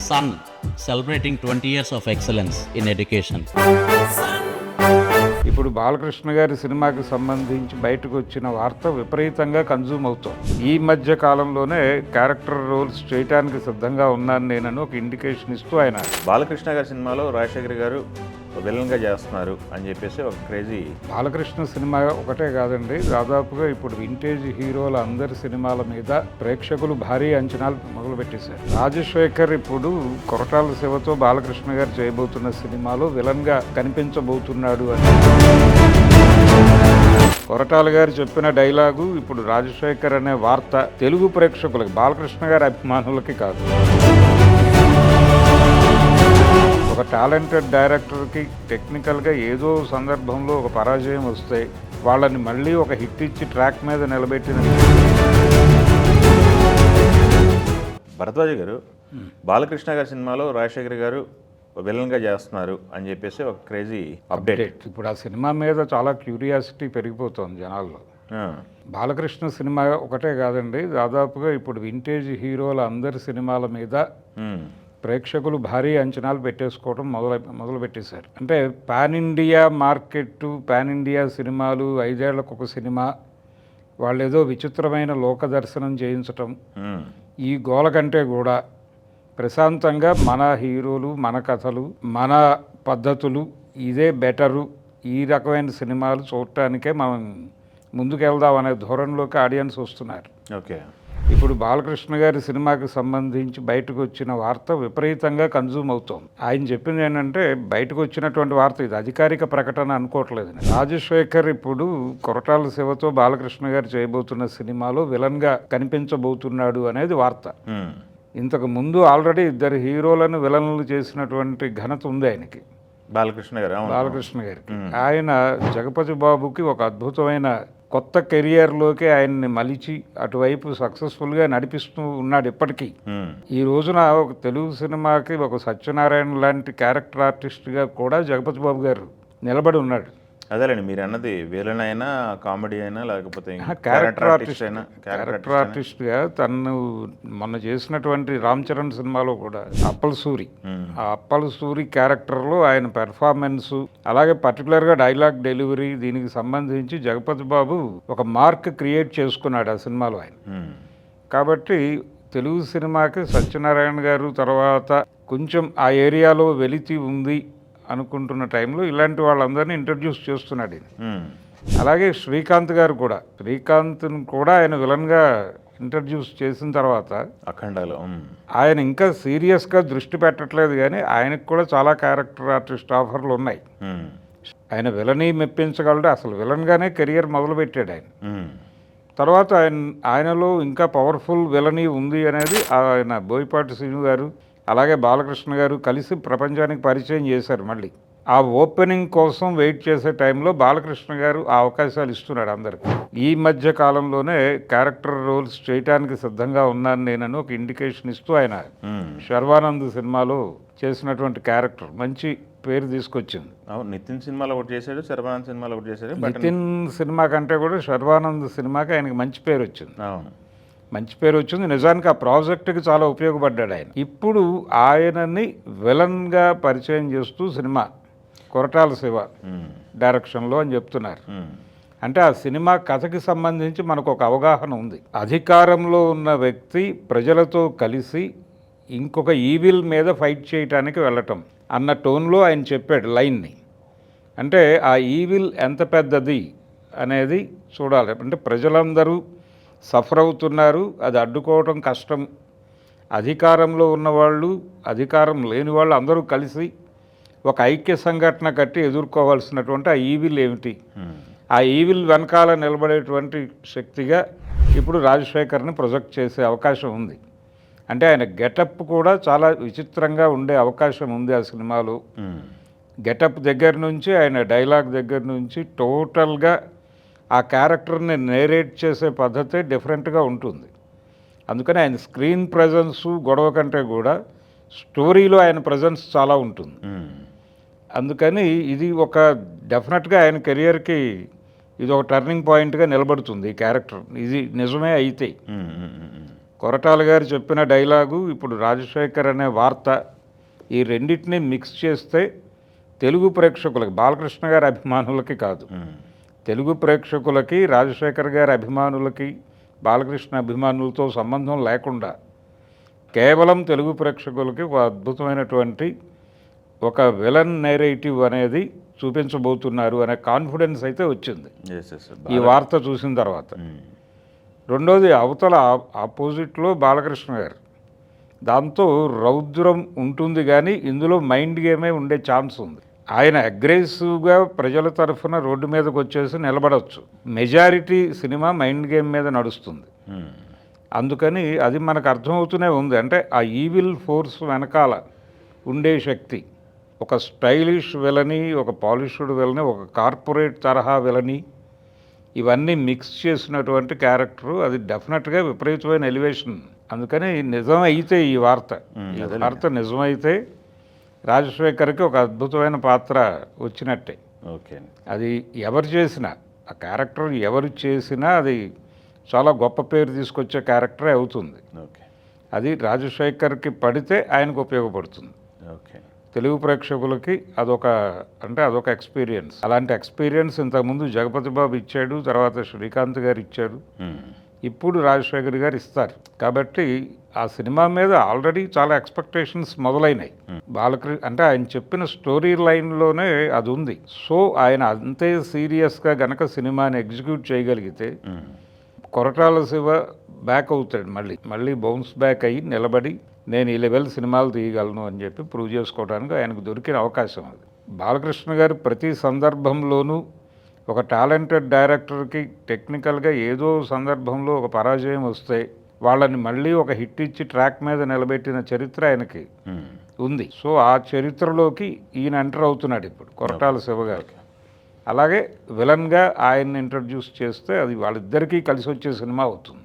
Sun, celebrating 20 years of excellence in education. ఇప్పుడు బాలకృష్ణ గారి సినిమాకి సంబంధించి బయటకు వచ్చిన వార్త విపరీతంగా కన్జ్యూమ్ అవుతుంది. ఈ మధ్య కాలంలోనే క్యారెక్టర్ రోల్స్ చేయడానికి సిద్ధంగా ఉన్నాను నేనని ఒక ఇండికేషన్ ఇస్తూ ఆయన బాలకృష్ణ గారి సినిమాలో రాజశేఖర్ గారు విలన్గా చేస్తున్నారు అని చెప్పేసి ఒక క్రేజీ. బాలకృష్ణ సినిమా ఒకటే కాదండి, దాదాపుగా ఇప్పుడు వింటేజ్ హీరోల అందరి సినిమాల మీద ప్రేక్షకులు భారీ అంచనాలు మొదలుపెట్టేశారు. రాజశేఖర్ ఇప్పుడు కొరటాల శివతో బాలకృష్ణ గారు చేయబోతున్న సినిమాలో విలన్గా కనిపించబోతున్నాడు అని కొరటాల గారు చెప్పిన డైలాగు ఇప్పుడు రాజశేఖర్ అనే వార్త తెలుగు ప్రేక్షకులకి, బాలకృష్ణ గారి అభిమానులకి కాదు. ఒక టాలెంటెడ్ డైరెక్టర్కి టెక్నికల్గా ఏదో సందర్భంలో ఒక పరాజయం వస్తే వాళ్ళని మళ్ళీ ఒక హిట్ ఇచ్చి ట్రాక్ మీద నిలబెట్టిన భరద్వాజ గారు బాలకృష్ణ గారి సినిమాలో రాజశేఖర్ గారు విలన్గా చేస్తున్నారు అని చెప్పేసి ఒక క్రేజీ అప్డేట్. ఇప్పుడు ఆ సినిమా మీద చాలా క్యూరియాసిటీ పెరిగిపోతుంది జనాల్లో. బాలకృష్ణ సినిమా ఒకటే కాదండి, దాదాపుగా ఇప్పుడు వింటేజ్ హీరోల అందరి సినిమాల మీద ప్రేక్షకులు భారీ అంచనాలు పెట్టేసుకోవడం మొదలు పెట్టేశారు. అంటే pan India market, pan India సినిమాలు, 5 ఏళ్లకు ఒక సినిమా, వాళ్ళు ఏదో విచిత్రమైన లోక దర్శనం చేయించటం, ఈ గోల కంటే కూడా ప్రశాంతంగా మన హీరోలు, మన కథలు, మన పద్ధతులు ఇదే బెటరు, ఈ రకమైన సినిమాలు చూడటానికే మనం ముందుకెళ్దాం అనే ధోరణిలోకి ఆడియన్స్ వస్తున్నారు. ఓకే, ఇప్పుడు బాలకృష్ణ గారి సినిమాకి సంబంధించి బయటకు వచ్చిన వార్త విపరీతంగా కన్జ్యూమ్ అవుతోంది. ఆయన చెప్పింది ఏంటంటే, బయటకు వచ్చినటువంటి వార్త, ఇది అధికారిక ప్రకటన అనుకోవట్లేదు. రాజశేఖర్ ఇప్పుడు కొరటాల శివతో బాలకృష్ణ గారు చేయబోతున్న సినిమాలో విలన్గా కనిపించబోతున్నాడు అనేది వార్త. ఇంతకు ముందు ఆల్రెడీ 2 హీరోలను విలన్లు చేసినటువంటి ఘనత ఉంది ఆయనకి, బాలకృష్ణ గారికి. ఆయన జగపతి బాబుకి ఒక అద్భుతమైన కొత్త కెరియర్లోకి ఆయన్ని మలిచి అటువైపు సక్సెస్ఫుల్గా నడిపిస్తూ ఉన్నాడు ఇప్పటికీ. ఈ రోజున ఒక తెలుగు సినిమాకి ఒక సత్యనారాయణ లాంటి క్యారెక్టర్ ఆర్టిస్ట్గా కూడా జగపతి బాబు గారు నిలబడి ఉన్నాడు. అదేలేండి, మీరు అన్నది విలన్ అయినా, కామెడీ అయినా, లేకపోతే క్యారెక్టర్ ఆర్టిస్ట్గా తను మొన్న చేసినటువంటి రామ్ చరణ్ సినిమాలో కూడా అప్పల్ సూరి, ఆ అప్పల్ సూరి క్యారెక్టర్లో ఆయన పెర్ఫార్మెన్సు, అలాగే పర్టికులర్గా డైలాగ్ డెలివరీ, దీనికి సంబంధించి జగపతి బాబు ఒక మార్క్ క్రియేట్ చేసుకున్నాడు ఆ సినిమాలో ఆయన. కాబట్టి తెలుగు సినిమాకి సత్యనారాయణ గారు తర్వాత కొంచెం ఆ ఏరియాలో వెలితి ఉంది అనుకుంటున్న టైంలో ఇలాంటి వాళ్ళందరినీ ఇంట్రడ్యూస్ చేస్తున్నాడు. అలాగే శ్రీకాంత్ గారు కూడా, శ్రీకాంత్ను కూడా ఆయన విలన్గా ఇంట్రడ్యూస్ చేసిన తర్వాత అఖండాలో ఆయన ఇంకా సీరియస్గా దృష్టి పెట్టట్లేదు, కానీ ఆయనకు కూడా చాలా క్యారెక్టర్ ఆర్టిస్ట్ ఆఫర్లు ఉన్నాయి. ఆయన విలనీ మెప్పించగలడు, అసలు విలన్గానే కెరియర్ మొదలుపెట్టాడు ఆయన. తర్వాత ఆయనలో ఇంకా పవర్ఫుల్ విలనీ ఉంది అనేది ఆయన బోయపాటి శ్రీను గారు అలాగే బాలకృష్ణ గారు కలిసి ప్రపంచానికి పరిచయం చేశారు. మళ్ళీ ఆ ఓపెనింగ్ కోసం వెయిట్ చేసే టైంలో బాలకృష్ణ గారు ఆ అవకాశాలు ఇస్తున్నాడు అందరికీ. ఈ మధ్య కాలంలోనే క్యారెక్టర్ రోల్స్ చేయడానికి సిద్ధంగా ఉన్నాను నేనని ఒక ఇండికేషన్ ఇస్తూ ఆయన శర్వానంద్ సినిమాలో చేసినటువంటి క్యారెక్టర్ మంచి పేరు తీసుకొచ్చింది. నితిన్ సినిమాలో ఒకటి చేశాడు, శర్వానంద్ సినిమాలో ఒకటి చేశాడు. నితిన్ సినిమా కంటే కూడా శర్వానంద్ సినిమాకి ఆయనకి మంచి పేరు వచ్చింది. మంచి పేరు వచ్చింది, నిజానికి ఆ ప్రాజెక్టుకి చాలా ఉపయోగపడ్డాడు ఆయన. ఇప్పుడు ఆయనని విలన్గా పరిచయం చేస్తూ సినిమా కొరటాల శివ డైరెక్షన్లో అని చెప్తున్నారు. అంటే ఆ సినిమా కథకి సంబంధించి మనకు ఒక అవగాహన ఉంది. అధికారంలో ఉన్న వ్యక్తి ప్రజలతో కలిసి ఇంకొక ఈవిల్ మీద ఫైట్ చేయటానికి వెళ్ళటం అన్న టోన్లో ఆయన చెప్పాడు లైన్ని. అంటే ఆ ఈవిల్ ఎంత పెద్దది అనేది చూడాలి. అంటే ప్రజలందరూ సఫర్ అవుతున్నారు, అది అడ్డుకోవటం కష్టం. అధికారంలో ఉన్నవాళ్ళు, అధికారం లేని వాళ్ళు అందరూ కలిసి ఒక ఐక్య సంఘటన కట్టి ఎదుర్కోవాల్సినటువంటి ఆ ఈవిల్ ఏమిటి, ఆ ఈవిల్ వెనకాల నిలబడేటువంటి శక్తిగా ఇప్పుడు రాజశేఖర్ని ప్రొజెక్ట్ చేసే అవకాశం ఉంది. అంటే ఆయన గెటప్ కూడా చాలా విచిత్రంగా ఉండే అవకాశం ఉంది ఆ సినిమాలో. గెటప్ దగ్గర నుంచి, ఆయన డైలాగ్ దగ్గర నుంచి టోటల్గా ఆ క్యారెక్టర్ని నేరేట్ చేసే పద్ధతే డిఫరెంట్గా ఉంటుంది. అందుకని ఆయన స్క్రీన్ ప్రజెన్సు గొడవ కంటే కూడా స్టోరీలో ఆయన ప్రజెన్స్ చాలా ఉంటుంది. అందుకని ఇది ఒక డెఫినెట్గా ఆయన కెరియర్కి ఇది ఒక టర్నింగ్ పాయింట్గా నిలబడుతుంది ఈ క్యారెక్టర్. ఇది నిజమే అయితే కొరటాల గారు చెప్పిన డైలాగు, ఇప్పుడు రాజశేఖర్ అనే వార్త, ఈ రెండింటినీ మిక్స్ చేస్తే తెలుగు ప్రేక్షకులకి, బాలకృష్ణ గారి అభిమానులకి కాదు, తెలుగు ప్రేక్షకులకి, రాజశేఖర్ గారి అభిమానులకి, బాలకృష్ణ అభిమానులతో సంబంధం లేకుండా కేవలం తెలుగు ప్రేక్షకులకి ఒక అద్భుతమైనటువంటి ఒక విలన్ నేరేటివ్ అనేది చూపించబోతున్నారు అనే కాన్ఫిడెన్స్ అయితే వచ్చింది ఈ వార్త చూసిన తర్వాత. రెండోది, అవతల ఆపోజిట్లో బాలకృష్ణ గారు, దాంతో రౌద్రం ఉంటుంది కానీ ఇందులో మైండ్ గేమే ఉండే ఛాన్స్ ఉంది. ఆయన అగ్రెసివ్గా ప్రజల తరఫున రోడ్డు మీదకి వచ్చేసి నిలబడవచ్చు. మెజారిటీ సినిమా మైండ్ గేమ్ మీద నడుస్తుంది. అందుకని అది మనకు అర్థమవుతూనే ఉంది. అంటే ఆ ఈవిల్ ఫోర్స్ వెనకాల ఉండే శక్తి, ఒక స్టైలిష్ విలని, ఒక పాలిష్డ్ విలని, ఒక కార్పొరేట్ తరహా విలని, ఇవన్నీ మిక్స్ చేసినటువంటి క్యారెక్టరు. అది డెఫినెట్గా విపరీతమైన ఎలివేషన్. అందుకని నిజమైతే ఈ వార్త నిజమైతే రాజశేఖర్కి ఒక అద్భుతమైన పాత్ర వచ్చినట్టే. ఓకే, అది ఎవరు చేసినా, ఆ క్యారెక్టర్ ఎవరు చేసినా అది చాలా గొప్ప పేరు తీసుకొచ్చే క్యారెక్టరే అవుతుంది. ఓకే, అది రాజశేఖర్కి పడితే ఆయనకు ఉపయోగపడుతుంది. ఓకే, తెలుగు ప్రేక్షకులకి అదొక ఎక్స్పీరియన్స్. అలాంటి ఎక్స్పీరియన్స్ ఇంతకుముందు జగపతి బాబు ఇచ్చాడు, తర్వాత శ్రీకాంత్ గారు ఇచ్చారు, ఇప్పుడు రాజశేఖర్ గారు ఇస్తారు. కాబట్టి ఆ సినిమా మీద ఆల్రెడీ చాలా ఎక్స్పెక్టేషన్స్ మొదలైనాయి. అంటే ఆయన చెప్పిన స్టోరీ లైన్లోనే అది ఉంది. సో ఆయన అంతే సీరియస్గా గనక సినిమాని ఎగ్జిక్యూట్ చేయగలిగితే కొరటాల శివ బ్యాక్ అవుతాడు, మళ్ళీ బౌన్స్ బ్యాక్ అయ్యి నిలబడి నేను ఈ లెవెల్ సినిమాలు తీయగలను అని చెప్పి ప్రూవ్ చేసుకోవడానికి ఆయనకు దొరికిన అవకాశం అది. బాలకృష్ణ గారు ప్రతి సందర్భంలోనూ ఒక టాలెంటెడ్ డైరెక్టర్కి టెక్నికల్గా ఏదో సందర్భంలో ఒక పరాజయం వస్తే వాళ్ళని మళ్ళీ ఒక హిట్ ఇచ్చి ట్రాక్ మీద నిలబెట్టిన చరిత్ర ఆయనకి ఉంది. సో ఆ చరిత్రలోకి ఈయన ఎంటర్ అవుతున్నాడు ఇప్పుడు కొరటాల శివ గారు. అలాగే విలన్గా ఆయన్ని ఇంట్రడ్యూస్ చేస్తే అది వాళ్ళిద్దరికీ కలిసి వచ్చే సినిమా అవుతుంది.